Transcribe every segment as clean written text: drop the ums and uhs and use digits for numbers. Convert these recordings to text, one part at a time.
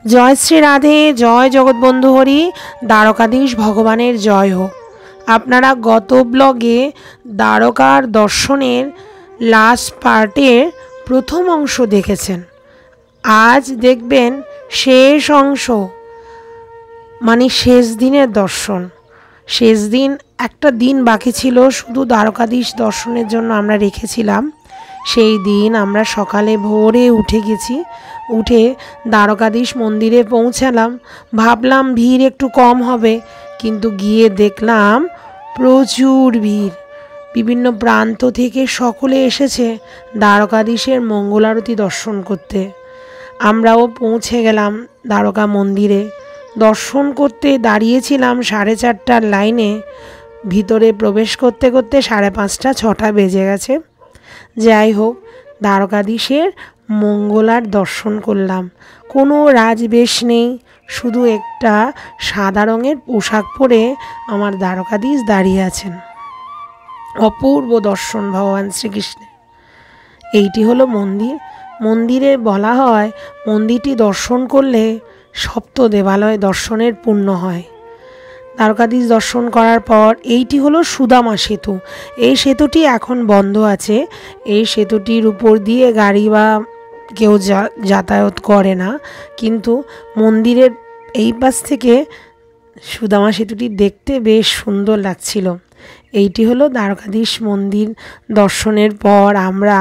জয় শ্রী রাধে, জয় জগৎবন্ধু হরি, দ্বারকাধীশ ভগবানের জয় হোক। আপনারা গত ব্লগে দ্বারকার দর্শনের লাস্ট পার্টের প্রথম অংশ দেখেছেন। আজ দেখবেন শেষ অংশ, মানে শেষ দিনের দর্শন। শেষ দিন একটা দিন বাকি ছিল, শুধু দ্বারকাধীশ দর্শনের জন্য আমরা রেখেছিলাম। সেই দিন আমরা সকালে ভোরে উঠে গেছি, উঠে দ্বারকাধীশ মন্দিরে পৌঁছালাম। ভাবলাম ভিড় একটু কম হবে, কিন্তু গিয়ে দেখলাম প্রচুর ভিড়। বিভিন্ন প্রান্ত থেকে সকলে এসেছে দ্বারকাধীশের মঙ্গল আরতি দর্শন করতে। আমরাও পৌঁছে গেলাম দ্বারকা মন্দিরে। দর্শন করতে দাঁড়িয়েছিলাম 4:30টার লাইনে। ভিতরে প্রবেশ করতে করতে 5:30 6টা বেজে গেছে। যাই হোক, দ্বারকাধীশের মঙ্গলার দর্শন করলাম। কোনো রাজবেশ নেই, শুধু একটা সাদা রঙের পোশাক পরে আমার দ্বারকাধীশ দাঁড়িয়ে আছেন। অপূর্ব দর্শন ভগবান শ্রীকৃষ্ণের। এইটি হলো মন্দির। মন্দিরে বলা হয় মন্দিরটি দর্শন করলে সপ্ত দেবালয় দর্শনের পুণ্য হয়। দ্বারকাধীশ দর্শন করার পর এইটি হলো সুদামা সেতু। এই সেতুটি এখন বন্ধ আছে। এই সেতুটির উপর দিয়ে গাড়ি বা কেউ যাতায়াত করে না, কিন্তু মন্দিরের এই পাশ থেকে সুদামা সেতুটি দেখতে বেশ সুন্দর লাগছিল। এইটি হলো দ্বারকাধীশ মন্দির দর্শনের পর আমরা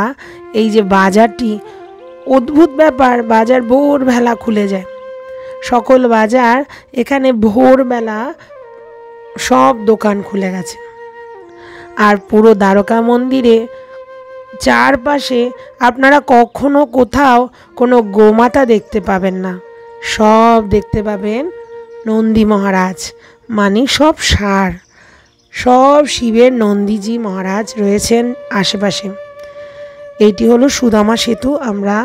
এই যে বাজারটি, অদ্ভুত ব্যাপার, বাজার ভোরবেলা খুলে যায়। সকল বাজার এখানে ভোরবেলা সব দোকান খুলে গেছে। আর পুরো দ্বারকা মন্দিরে চারপাশে আপনারা কখনো কোথাও কোনো গোমাতা দেখতে পাবেন না, সব দেখতে পাবেন নন্দী মহারাজ, মানে সব ষাঁড়। সব শিবের নন্দীজি মহারাজ রয়েছেন আশেপাশে। এইটি হলো সুদামা সেতু। আমরা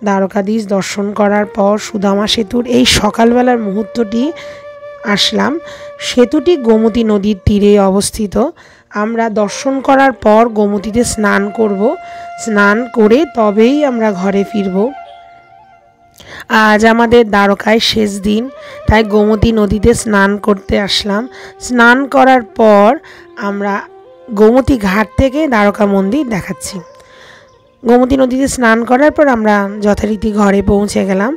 দ্বারকাধীশ দর্শন করার পর সুদামা সেতুর এই সকালবেলার মুহূর্তটি আসলাম। সেতুটি গোমতী নদীর তীরে অবস্থিত। আমরা দর্শন করার পর গোমতীতে স্নান করব, স্নান করে তবেই আমরা ঘরে ফিরব। আজ আমাদের দ্বারকায় শেষ দিন, তাই গোমতী নদীতে স্নান করতে আসলাম। স্নান করার পর আমরা গোমতী ঘাট থেকে দ্বারকা মন্দির দেখাচ্ছি। গোমতী নদীতে স্নান করার পর আমরা যথারীতি ঘরে পৌঁছে গেলাম।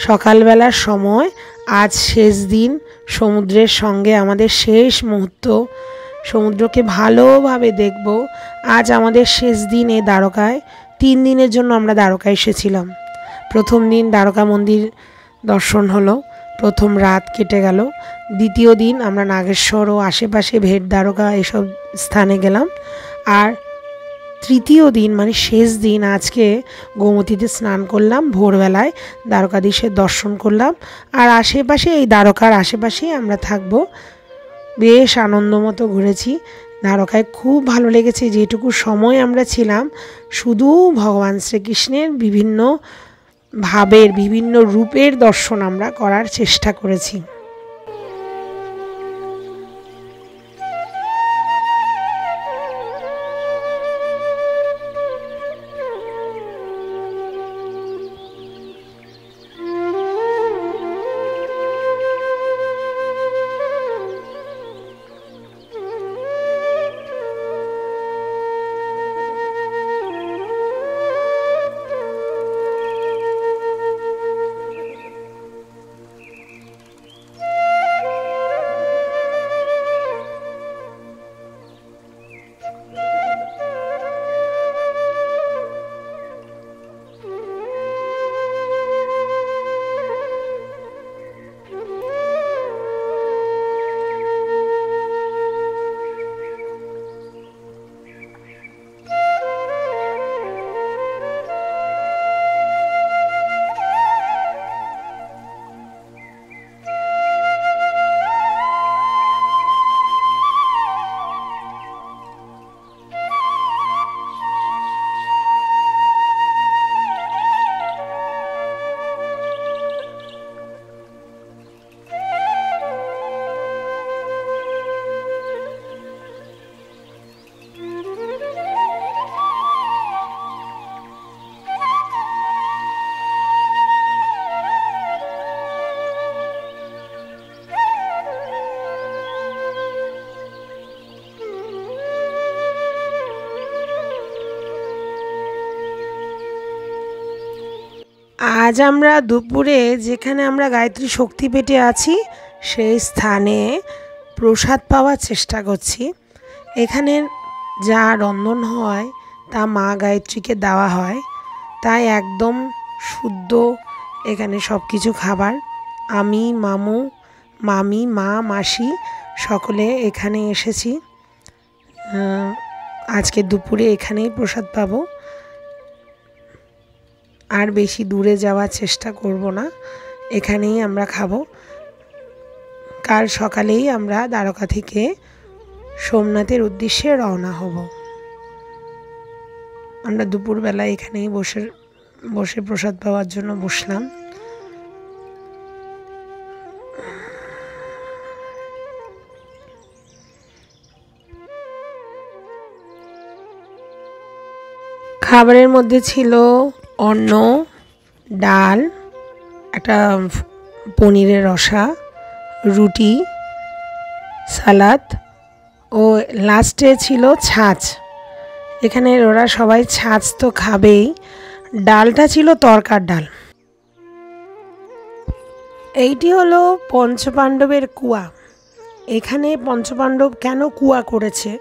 সকালবেলার সময়, আজ শেষ দিন, সমুদ্রের সঙ্গে আমাদের শেষ মুহূর্ত। সমুদ্রকে ভালোভাবে দেখব। আজ আমাদের শেষ দিন এ দ্বারকায়। 3 দিনের জন্য আমরা দ্বারকায় এসেছিলাম। প্রথম দিন দ্বারকা মন্দির দর্শন হলো, প্রথম রাত কেটে গেল। দ্বিতীয় দিন আমরা নাগেশ্বর ও আশেপাশে ভেট দ্বারকা এসব স্থানে গেলাম। আর তৃতীয় দিন মানে শেষ দিন আজকে গোমতীতে স্নান করলাম, ভোরবেলায় দ্বারকাধীশের দর্শন করলাম। আর আশেপাশে, এই দ্বারকার আশেপাশেই আমরা থাকব। বেশ আনন্দ মতো ঘুরেছি। দ্বারকায় খুব ভালো লেগেছে। যেটুকু সময় আমরা ছিলাম, শুধু ভগবান শ্রীকৃষ্ণের বিভিন্ন ভাবের, বিভিন্ন রূপের দর্শন আমরা করার চেষ্টা করেছি। আজ আমরা দুপুরে যেখানে আমরা গায়ত্রী শক্তিপীঠে আছি সেই স্থানে প্রসাদ পাওয়ার চেষ্টা করছি। এখানে যা রন্ধন হয় তা মা গায়ত্রীকে দেওয়া হয়, তাই একদম শুদ্ধ এখানে সব কিছু খাবার। আমি, মামু, মামি, মা, মাসি সকলে এখানে এসেছি। আজকে দুপুরে এখানেই প্রসাদ পাবো, আর বেশি দূরে যাওয়ার চেষ্টা করব না, এখানেই আমরা খাবো। কাল সকালেই আমরা দ্বারকা থেকে সোমনাথের উদ্দেশ্যে রওনা হব। আমরা দুপুরবেলা এখানেই বসে প্রসাদ পাওয়ার জন্য বসলাম। খাবারের মধ্যে ছিল অন্ন, ডাল, একটা পনিরের রসা, রুটি, সালাদ ও লাস্টে ছিল ছাঁচ। এখানে ওরা সবাই ছাঁচ তো খাবেই। ডালটা ছিল তরকার ডাল। এইটি হলো পঞ্চপাণ্ডবের কুয়া। এখানে পঞ্চপাণ্ডব কেন কুয়া করেছে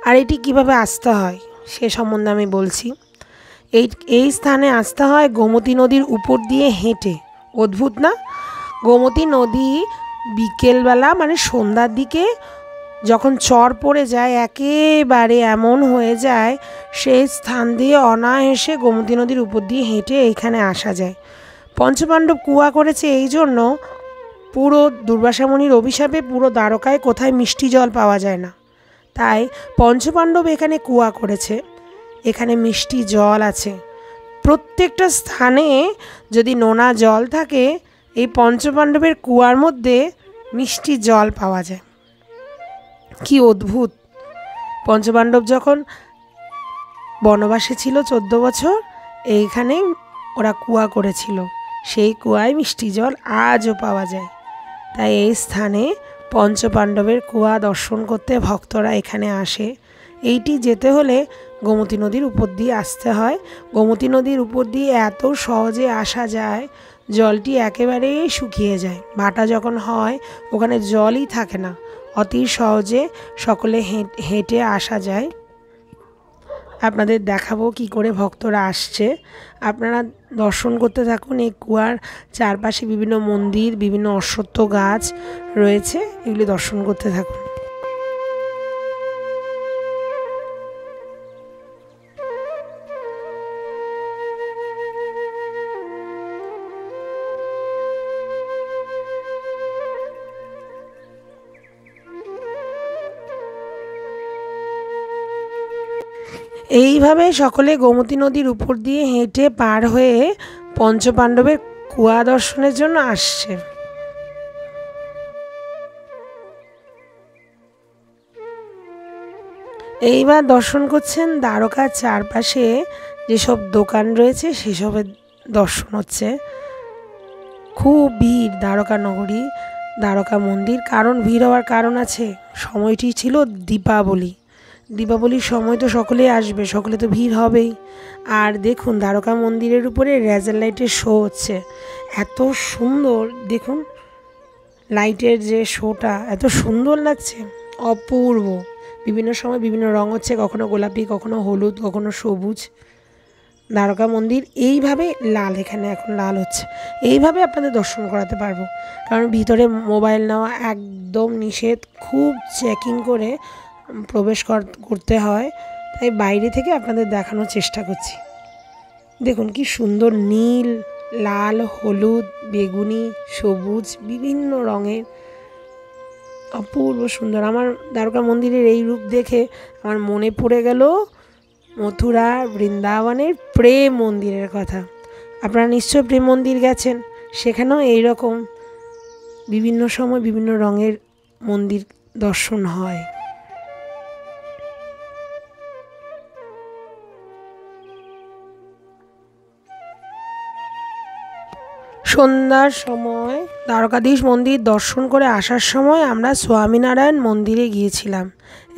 আর এটি কিভাবে আসতে হয় সে সম্বন্ধে আমি বলছি। এই স্থানে আসতে হয় গোমতী নদীর উপর দিয়ে হেঁটে। অদ্ভুত না? গোমতী নদী বিকেলবেলা মানে সন্ধ্যার দিকে যখন চর পড়ে যায়, একেবারে এমন হয়ে যায় সেই স্থান দিয়ে অনায়াসে গোমতী নদীর উপর দিয়ে হেঁটে এইখানে আসা যায়। পঞ্চপাণ্ডব কুয়া করেছে এই জন্য, পুরো দুর্বাসা মুনির অভিশাপে পুরো দ্বারকায় কোথায় মিষ্টি জল পাওয়া যায় না, তাই পঞ্চপাণ্ডব এখানে কুয়া করেছে। এখানে মিষ্টি জল আছে। প্রত্যেকটা স্থানে যদি নোনা জল থাকে, এই পঞ্চপাণ্ডবের কুয়ার মধ্যে মিষ্টি জল পাওয়া যায়। কি অদ্ভুত! পঞ্চপাণ্ডব যখন বনবাসে ছিল 14 বছর, এইখানে ওরা কুয়া করেছিল। সেই কুয়ায় মিষ্টি জল আজও পাওয়া যায়। তাই এই স্থানে পঞ্চপাণ্ডবের কুয়া দর্শন করতে ভক্তরা এখানে আসে। এইটি যেতে হলে গোমতী নদীর উপর দিয়ে আসতে হয়। গোমতী নদীর উপর দিয়ে এত সহজে আসা যায়, জলটি একেবারেই শুকিয়ে যায়। ভাটা যখন হয় ওখানে জলই থাকে না, অতি সহজে সকলে হেঁটে আসা যায়। আপনাদের দেখাবো কি করে ভক্তরা আসছে। আপনারা দর্শন করতে থাকুন। এই কুয়ার চারপাশে বিভিন্ন মন্দির, বিভিন্ন অশ্বত্থ গাছ রয়েছে, এগুলি দর্শন করতে থাকুন। এইভাবে সকলে গোমতী নদীর উপর দিয়ে হেঁটে পার হয়ে পঞ্চপাণ্ডবের কুয়া দর্শনের জন্য আসছে। এইবার দর্শন করছেন দ্বারকার চারপাশে যেসব দোকান রয়েছে সেসবের দর্শন হচ্ছে। খুব ভিড় দ্বারকা নগরী, দ্বারকা মন্দির। কারণ ভিড় হওয়ার কারণ আছে, সময়টি ছিল দীপাবলি। দীপাবলির সময় তো সকলেই আসবে, সকলে তো ভিড় হবেই। আর দেখুন দ্বারকা মন্দিরের উপরে লেজার লাইটের শো হচ্ছে, এত সুন্দর। দেখুন লাইটের যে শোটা এত সুন্দর লাগছে, অপূর্ব। বিভিন্ন সময় বিভিন্ন রং হচ্ছে, কখনো গোলাপি, কখনো হলুদ, কখনো সবুজ। দ্বারকা মন্দির এইভাবে লাল, এখানে এখন লাল হচ্ছে। এইভাবে আপনাদের দর্শন করাতে পারবো, কারণ ভিতরে মোবাইল নেওয়া একদম নিষেধ। খুব চেকিং করে প্রবেশ করতে হয়, তাই বাইরে থেকে আপনাদের দেখানোর চেষ্টা করছি। দেখুন কি সুন্দর নীল, লাল, হলুদ, বেগুনি, সবুজ, বিভিন্ন রঙের, অপূর্ব সুন্দর। আমার দ্বারকা মন্দিরের এই রূপ দেখে আমার মনে পড়ে গেল মথুরা বৃন্দাবনের প্রেম মন্দিরের কথা। আপনারা নিশ্চয় প্রেম মন্দির গেছেন, সেখানেও এইরকম বিভিন্ন সময় বিভিন্ন রঙের মন্দির দর্শন হয়। সন্ধ্যার সময় দ্বারকাধীশ মন্দির দর্শন করে আসার সময় আমরা স্বামীনারায়ণ মন্দিরে গিয়েছিলাম।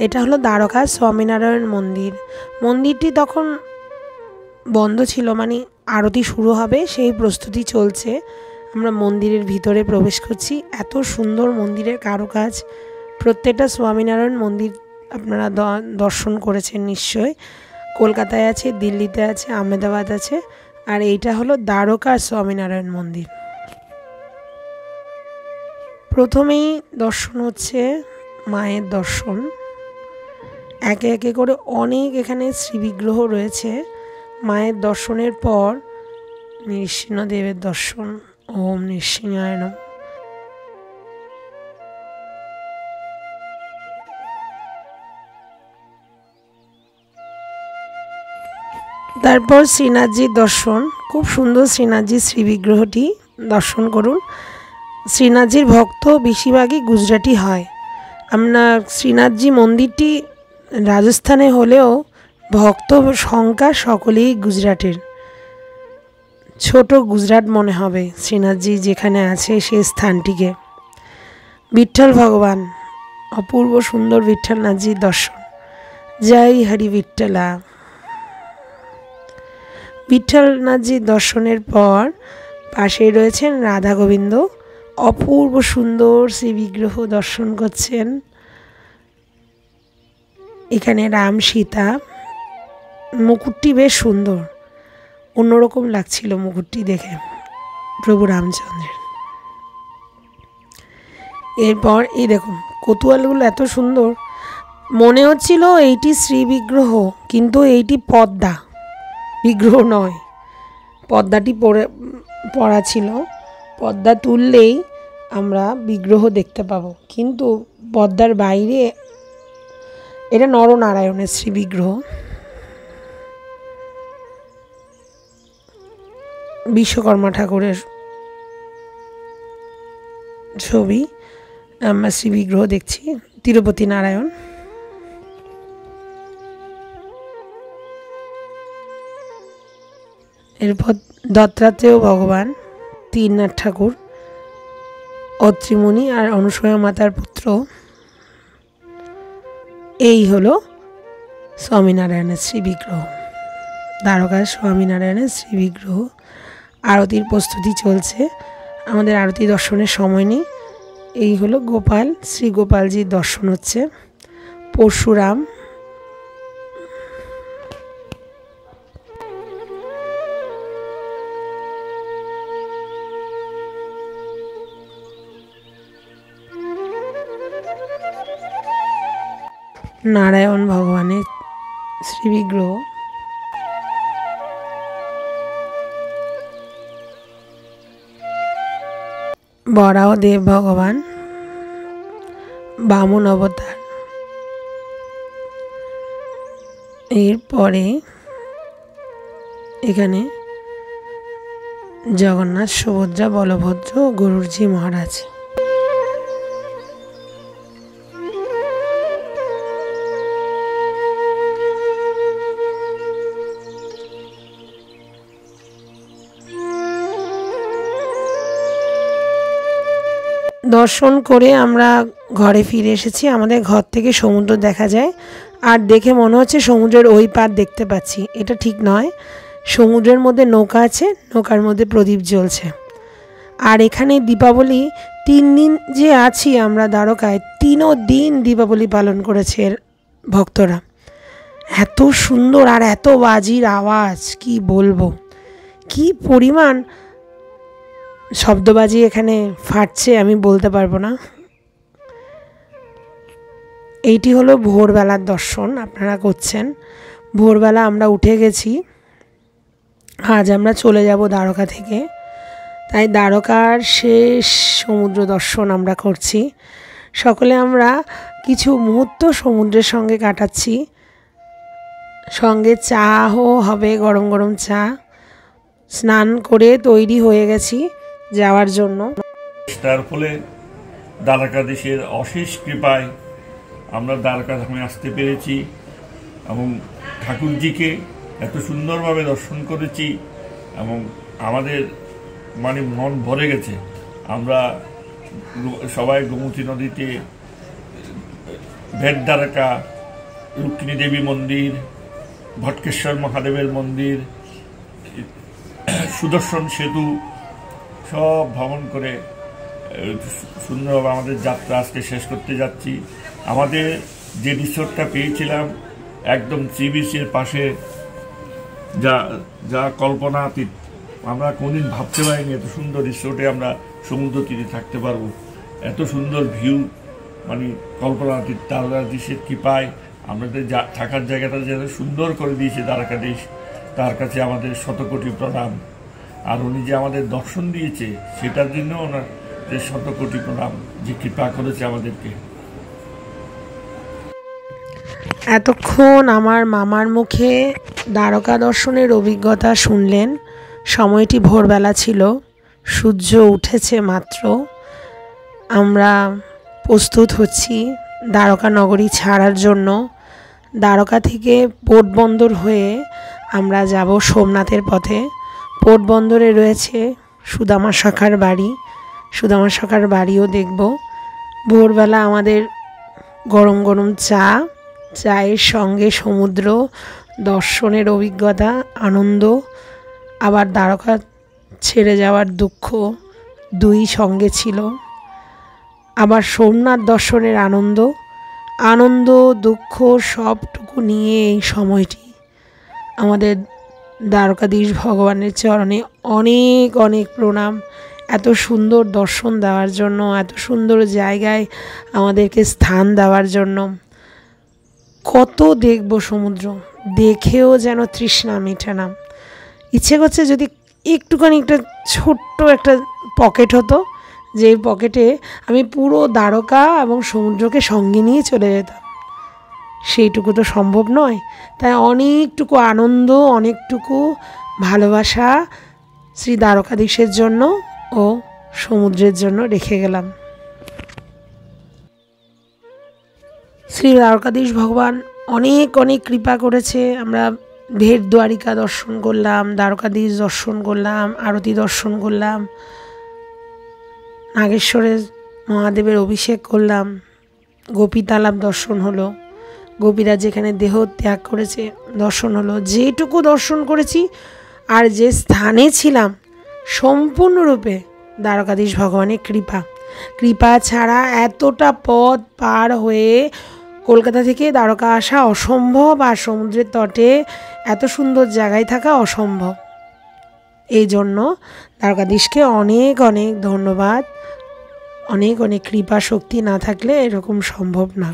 এটা হলো দ্বারকার স্বামীনারায়ণ মন্দির। মন্দিরটি তখন বন্ধ ছিল, মানে আরতি শুরু হবে সেই প্রস্তুতি চলছে। আমরা মন্দিরের ভিতরে প্রবেশ করছি। এত সুন্দর মন্দিরের কারুকাজ। প্রত্যেকটা স্বামীনারায়ণ মন্দির আপনারা দর্শন করেছেন নিশ্চয়। কলকাতায় আছে, দিল্লিতে আছে, আহমেদাবাদ আছে, আর এইটা হলো দ্বারকার স্বামীনারায়ণ মন্দির। প্রথমেই দর্শন হচ্ছে মায়ের দর্শন। একে একে করে অনেক এখানে শ্রীবিগ্রহ রয়েছে। মায়ের দর্শনের পর নৃসিংহদেবের দর্শন। ওম নৃসিংহায় নমঃ। তারপর শ্রীনাথজির দর্শন। খুব সুন্দর শ্রীনাথজির শ্রীবিগ্রহটি দর্শন করুন। শ্রীনাথজির ভক্ত বেশিরভাগই গুজরাটি হয়। আমরা শ্রীনাথজি মন্দিরটি রাজস্থানে হলেও ভক্ত সংখ্যা সকলেই গুজরাটের। ছোট গুজরাট মনে হবে শ্রীনাথজি যেখানে আছে সেই স্থানটিকে। বিঠ্ঠল ভগবান, অপূর্ব সুন্দর বিঠ্ঠলনাথজির দর্শন। জয় হরি বিঠ্ঠলা। বিঠ্ঠলনাথজির দর্শনের পর পাশেই রয়েছেন রাধা গোবিন্দ। অপূর্ব সুন্দর শ্রী বিগ্রহ দর্শন করছেন। এখানে রাম সীতা। মুকুটটি বেশ সুন্দর, অন্যরকম লাগছিল মুকুটটি দেখে প্রভু রামচন্দ্রের। এরপর এই দেখুন কৌতূহলগুলো এত সুন্দর, মনে হচ্ছিল এইটি শ্রী বিগ্রহ, কিন্তু এইটি পদ্মা বিগ্রহ নয়। পদ্মাটি পড়া ছিল, পদ্মা তুললেই আমরা বিগ্রহ দেখতে পাবো, কিন্তু পদ্মার বাইরে এটা নরনারায়ণের শ্রী বিগ্রহ। বিশ্বকর্মা ঠাকুরের ছবি। আমরা শ্রী বিগ্রহ দেখছি, তিরুপতি নারায়ণ। এরপর দত্তাত্রেয় ভগবান, ত্রিনাথ ঠাকুর, অত্রিমুনি আর অনুসূয়া মাতার পুত্র। এই হলো স্বামীনারায়ণের শ্রী বিগ্রহ, দ্বারকার স্বামীনারায়ণের শ্রী বিগ্রহ। আরতির প্রস্তুতি চলছে, আমাদের আরতি দর্শনের সময় নেই। এই হলো গোপাল, শ্রী গোপালজির দর্শন হচ্ছে। পরশুরাম, নারায়ণ ভগবানের শ্রী বিগ্রহ। বরাহদেব ভগবান, বামন অবতার। এরপরে এখানে জগন্নাথ, সুভদ্রা, বলভদ্র, গরুড়জি মহারাজ। দর্শন করে আমরা ঘরে ফিরে এসেছি। আমাদের ঘর থেকে সমুদ্র দেখা যায়, আর দেখে মনে হচ্ছে সমুদ্রের ওই পার দেখতে পাচ্ছি। এটা ঠিক নয়, সমুদ্রের মধ্যে নৌকা আছে, নৌকার মধ্যে প্রদীপ জ্বলছে। আর এখানে দীপাবলি 3 দিন যে আছি আমরা দ্বারকায়, 3 দিন দীপাবলি পালন করেছে ভক্তরা। এত সুন্দর আর এত বাজির আওয়াজ, কি বলবো, কি পরিমাণ শব্দবাজি এখানে ফাটছে আমি বলতে পারবো না। এইটি হলো ভোরবেলার দর্শন আপনারা করছেন। ভোরবেলা আমরা উঠে গেছি, আজ আমরা চলে যাব দ্বারকা থেকে। তাই দ্বারকার শেষ সমুদ্র দর্শন আমরা করছি। সকলে আমরা কিছু মুহূর্ত সমুদ্রের সঙ্গে কাটাচ্ছি। সঙ্গে চাও হবে, গরম গরম চা। স্নান করে তৈরি হয়ে গেছি যাওয়ার জন্য। তার ফলে দ্বারকাধীশের অশেষ কৃপায় আমরা দ্বারকা ধামে আসতে পেরেছি এবং ঠাকুরজিকে এত সুন্দরভাবে দর্শন করেছি এবং আমাদের মানে মন ভরে গেছে। আমরা সবাই গোমতী নদীতে ভেট দ্বারকা, রুক্মিণী দেবী মন্দির, ভটকেশ্বর মহাদেবের মন্দির সুদর্শন সেতু সব ভ্রমণ করে সুন্দরভাবে আমাদের যাত্রা আজকে শেষ করতে যাচ্ছি। আমাদের যে রিসোর্টটা পেয়েছিলাম একদম সি বিচের পাশে, যা যা কল্পনাতীত, আমরা কোনদিন ভাবতে পারিনি এত সুন্দর রিসোর্টে আমরা সমুদ্র তীরে থাকতে পারবো। এত সুন্দর ভিউ, মানে কল্পনাতীত। দ্বারকাধীশের কৃপায় আমাদের থাকার জায়গাটা যেন সুন্দর করে দিয়েছে দ্বারকাধীশ, তার কাছে আমাদের শতকোটি প্রণাম। আর উনি যে আমাদের দর্শন দিয়েছে সেটার জন্য ওনার যে শতকোটি প্রণাম, যে কৃপা করেছে আমাদেরকে। এতক্ষণ আমার মামার মুখে দ্বারকা দর্শনের অভিজ্ঞতা শুনলেন। সময়টি ভোরবেলা ছিল, সূর্য উঠেছে মাত্র। আমরা প্রস্তুত হচ্ছি দ্বারকা নগরী ছাড়ার জন্য। দ্বারকা থেকে পোর্টবন্দর হয়ে আমরা যাব সোমনাথের পথে। পোর্টবন্দরে রয়েছে সুদামা শাখার বাড়ি, সুদামা শাখার বাড়িও দেখব। ভোরবেলা আমাদের গরম গরম চায়ের সঙ্গে সমুদ্র দর্শনের অভিজ্ঞতা, আনন্দ, আবার দ্বারকা ছেড়ে যাওয়ার দুঃখ দুই সঙ্গে ছিল। আবার সোমনাথ দর্শনের আনন্দ দুঃখ সবটুকু নিয়ে এই সময়টি। আমাদের দ্বারকাধীশ ভগবানের চরণে অনেক অনেক প্রণাম, এত সুন্দর দর্শন দেওয়ার জন্য, এত সুন্দর জায়গায় আমাদেরকে স্থান দেওয়ার জন্য। কত দেখব সমুদ্র, দেখেও যেন তৃষ্ণা মেটে না। ইচ্ছে করছে যদি একটুখানি একটা ছোট্ট একটা পকেট হতো, যে পকেটে আমি পুরো দ্বারকা এবং সমুদ্রকে সঙ্গে নিয়ে চলে যেতাম। সেইটুকু তো সম্ভব নয়, তাই অনেকটুকু আনন্দ, অনেকটুকু ভালোবাসা শ্রী দ্বারকাধীশের জন্য ও সমুদ্রের জন্য রেখে গেলাম। শ্রী দ্বারকাধীশ ভগবান অনেক অনেক কৃপা করেছে। আমরা ভেট দ্বারিকা দর্শন করলাম, দ্বারকাধীশ দর্শন করলাম, আরতি দর্শন করলাম, নাগেশ্বরের মহাদেবের অভিষেক করলাম, গোপী তালাব দর্শন হলো, গোপীরা যেখানে দেহ ত্যাগ করেছে দর্শন হলো। যেটুকু দর্শন করেছি আর যে স্থানে ছিলাম সম্পূর্ণরূপে দ্বারকাধীশ ভগবানের কৃপা ছাড়া এতটা পথ পার হয়ে কলকাতা থেকে দ্বারকা আসা অসম্ভব, আর সমুদ্রের তটে এত সুন্দর জায়গায় থাকা অসম্ভব। এই জন্য দ্বারকাধীশকে অনেক অনেক ধন্যবাদ। অনেক অনেক কৃপা শক্তি না থাকলে এরকম সম্ভব না।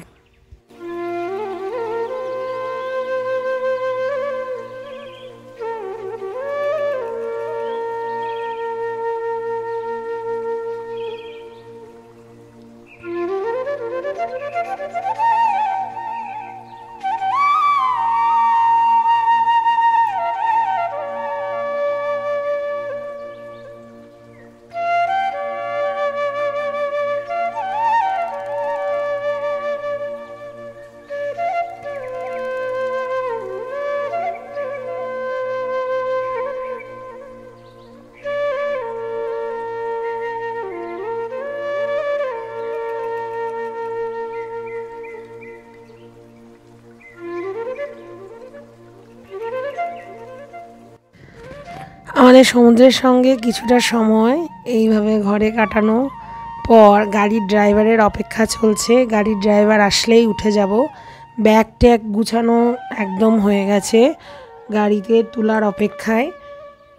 আমাদের সমুদ্রের সঙ্গে কিছুটা সময় এইভাবে ঘরে কাটানো পর গাড়ির ড্রাইভারের অপেক্ষা চলছে। গাড়ির ড্রাইভার আসলেই উঠে যাব। ব্যাগ ট্যাগ গুছানো একদম হয়ে গেছে, গাড়িতে তোলার অপেক্ষায়।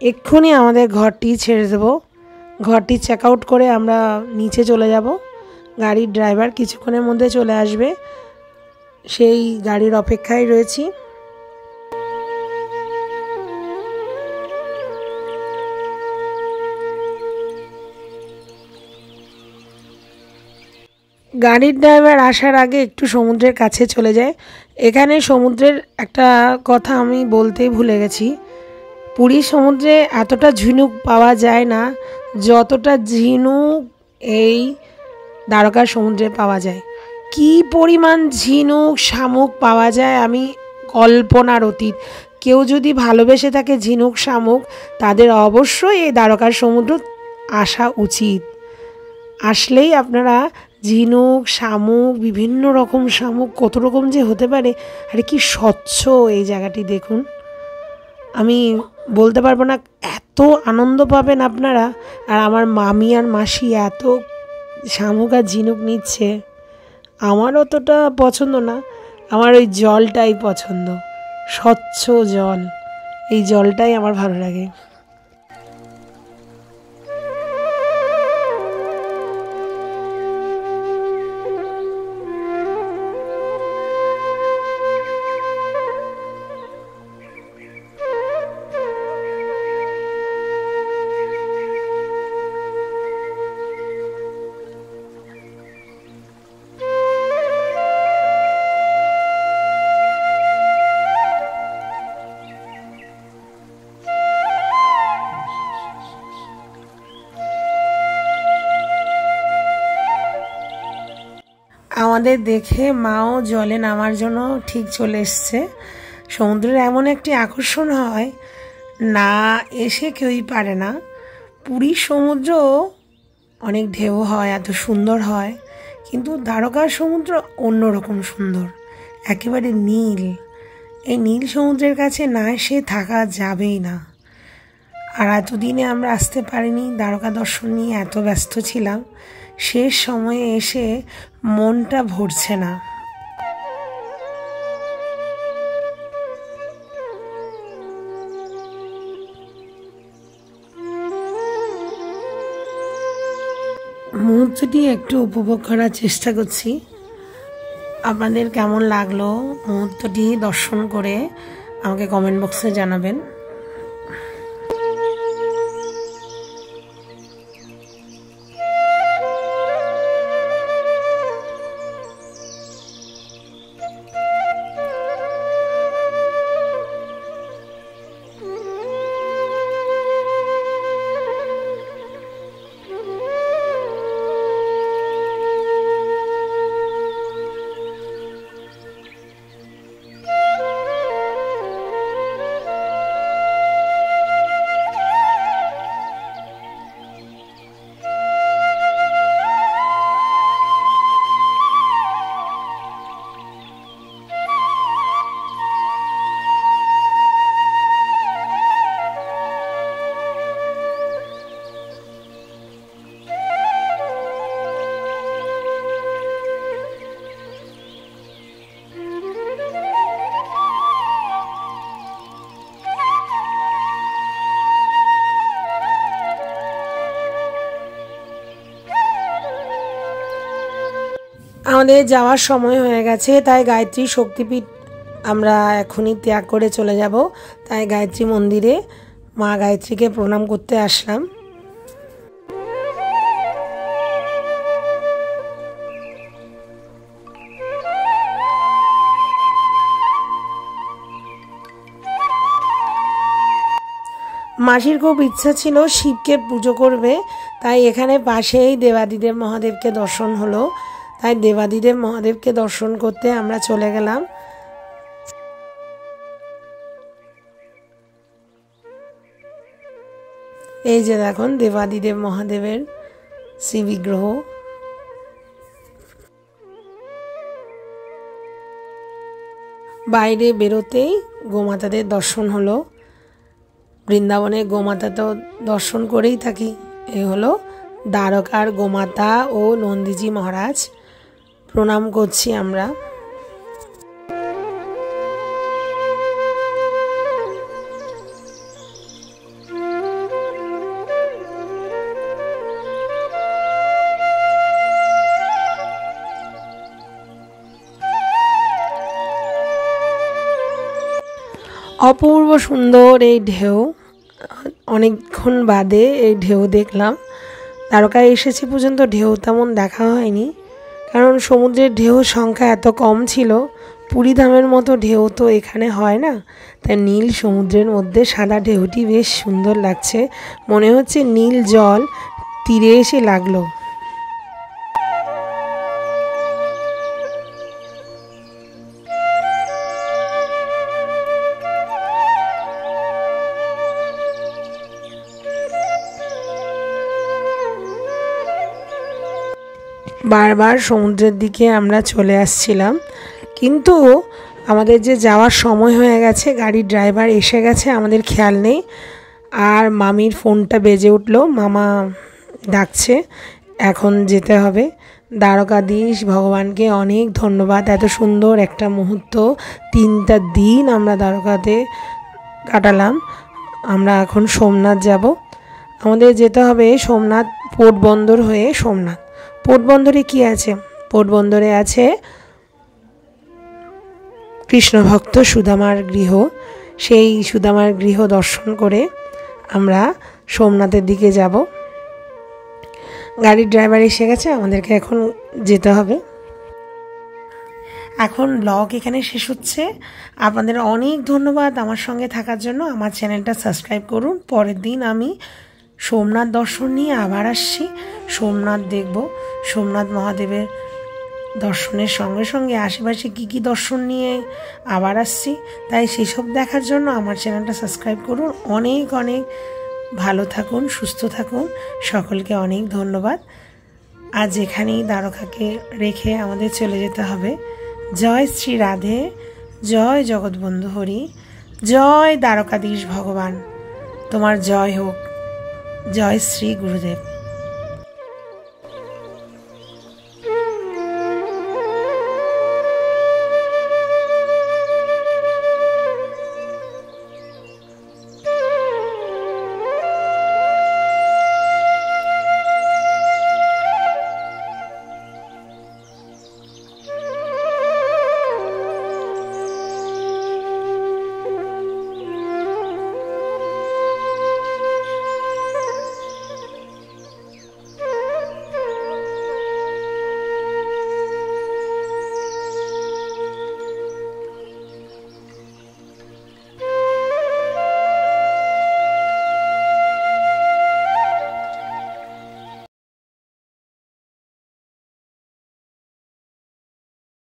এক্ষুনি আমাদের ঘরটি ছেড়ে দেব। ঘরটি চেক আউট করে আমরা নিচে চলে যাব। গাড়ির ড্রাইভার কিছুক্ষণের মধ্যে চলে আসবে, সেই গাড়ির অপেক্ষায় রয়েছি। গাড়ির ড্রাইভার আসার আগে একটু সমুদ্রের কাছে চলে যায়। এখানে সমুদ্রের একটা কথা আমি বলতেই ভুলে গেছি। পুরীর সমুদ্রে এতটা ঝিনুক পাওয়া যায় না যতটা ঝিনুক এই দ্বারকার সমুদ্রে পাওয়া যায়। কি পরিমাণ ঝিনুক শামুক পাওয়া যায় আমি কল্পনার অতীত। কেউ যদি ভালোবেসে থাকে ঝিনুক শামুক, তাদের অবশ্যই এই দ্বারকার সমুদ্র আসা উচিত। আসলেই আপনারা ঝিনুক শামুক, বিভিন্ন রকম শামুক, কত রকম যে হতে পারে। আরে কি স্বচ্ছ এই জায়গাটি দেখুন। আমি বলতে পারবো না, এত আনন্দ পাবেন আপনারা। আর আমার মামি আর মাসি এত শামুক আর ঝিনুক নিচ্ছে, আমার অতটা পছন্দ না, আমার ওই জলটাই পছন্দ, স্বচ্ছ জল, এই জলটাই আমার ভালো লাগে। আমাদের দেখে মাও জলে নামার জন্য ঠিক চলে এসছে। সমুদ্রের এমন একটি আকর্ষণ হয়, না এসে কেউই পারে না। পুরীর সমুদ্র অনেক ঢেউ হয়, এত সুন্দর হয়, কিন্তু দ্বারকার সমুদ্র অন্যরকম সুন্দর, একেবারে নীল। এই নীল সমুদ্রের কাছে না এসে থাকা যাবেই না। আর এতদিনে আমরা আসতে পারিনি, দ্বারকা দর্শন নিয়ে এত ব্যস্ত ছিলাম, শেষ সময়ে এসে মনটা ভরছে না। মুহূর্তটি একটু উপভোগ করার চেষ্টা করছি। আপনাদের কেমন লাগলো মুহূর্তটি দর্শন করে আমাকে কমেন্ট বক্সে জানাবেন। আমাদের যাওয়ার সময় হয়ে গেছে, তাই গায়ত্রী শক্তিপীঠ আমরা এখনই ত্যাগ করে চলে যাব। তাই গায়ত্রী মন্দিরে মা গায়ত্রীকে প্রণাম করতে আসলাম। মাসির খুব ইচ্ছা ছিল শিবকে পুজো করবে, তাই এখানে পাশেই দেবাদিদেব মহাদেবকে দর্শন হলো। তাই দেবাদিদেব মহাদেবকে দর্শন করতে আমরা চলে গেলাম। এই যে দেখুন দেবাদিদেব মহাদেবের শ্রী বিগ্রহ। বাইরে বেরোতেই গোমাতাদের দর্শন হলো। বৃন্দাবনে গোমাতা তো দর্শন করেই থাকি। এ হলো দ্বারকার গোমাতা ও নন্দীজি মহারাজ, প্রণাম করছি আমরা। অপূর্ব সুন্দর এই ঢেউ, অনেকক্ষণ বাদে এই ঢেউ দেখলাম। দ্বারকায় এসেছি পর্যন্ত ঢেউ তেমন দেখা হয়নি, কারণ সমুদ্রের ঢেউ সংখ্যা এত কম ছিল। পুরীধামের মতো ঢেউ তো এখানে হয় না, তাই নীল সমুদ্রের মধ্যে সাদা ঢেউটি বেশ সুন্দর লাগছে, মনে হচ্ছে নীল জল তীরে এসে লাগলো। বারবার সমুদ্রের দিকে আমরা চলে আসছিলাম, কিন্তু আমাদের যে যাওয়ার সময় হয়ে গেছে, গাড়ির ড্রাইভার এসে গেছে, আমাদের খেয়াল নেই। আর মামির ফোনটা বেজে উঠলো, মামা ডাকছে, এখন যেতে হবে। দ্বারকাধীশ ভগবানকে অনেক ধন্যবাদ, এত সুন্দর একটা মুহূর্ত, 3টা দিন আমরা দ্বারকাতে কাটালাম। আমরা এখন সোমনাথ যাব। আমাদের যেতে হবে সোমনাথ পোর্ট বন্দর হয়ে সোমনাথ। পোর্ট বন্দরে কি আছে? পোর্ট বন্দরে আছে কৃষ্ণভক্ত সুদামার গৃহ। সেই সুদামার গৃহ দর্শন করে আমরা সোমনাথের দিকে যাব। গাড়ির ড্রাইভার এসে গেছে, আমাদেরকে এখন যেতে হবে। এখন ব্লগ এখানে শেষ হচ্ছে। আপনাদের অনেক ধন্যবাদ আমার সঙ্গে থাকার জন্য। আমার চ্যানেলটা সাবস্ক্রাইব করুন। পরের দিন আমি সোমনাথ দর্শন নিয়ে আবার আসছি। সোমনাথ দেখব, সোমনাথ মহাদেবের দর্শনের সঙ্গে সঙ্গে আশেপাশে কী দর্শন নিয়ে আবার আসছি। তাই সেসব দেখার জন্য আমার চ্যানেলটা সাবস্ক্রাইব করুন। অনেক অনেক ভালো থাকুন, সুস্থ থাকুন। সকলকে অনেক ধন্যবাদ। আজ এখানেই দ্বারকাকে রেখে আমাদের চলে যেতে হবে। জয় শ্রী রাধে, জয় জগৎবন্ধু হরি, জয় দ্বারকাধীশ ভগবান, তোমার জয় হোক। জয় শ্রী গুরুদেব।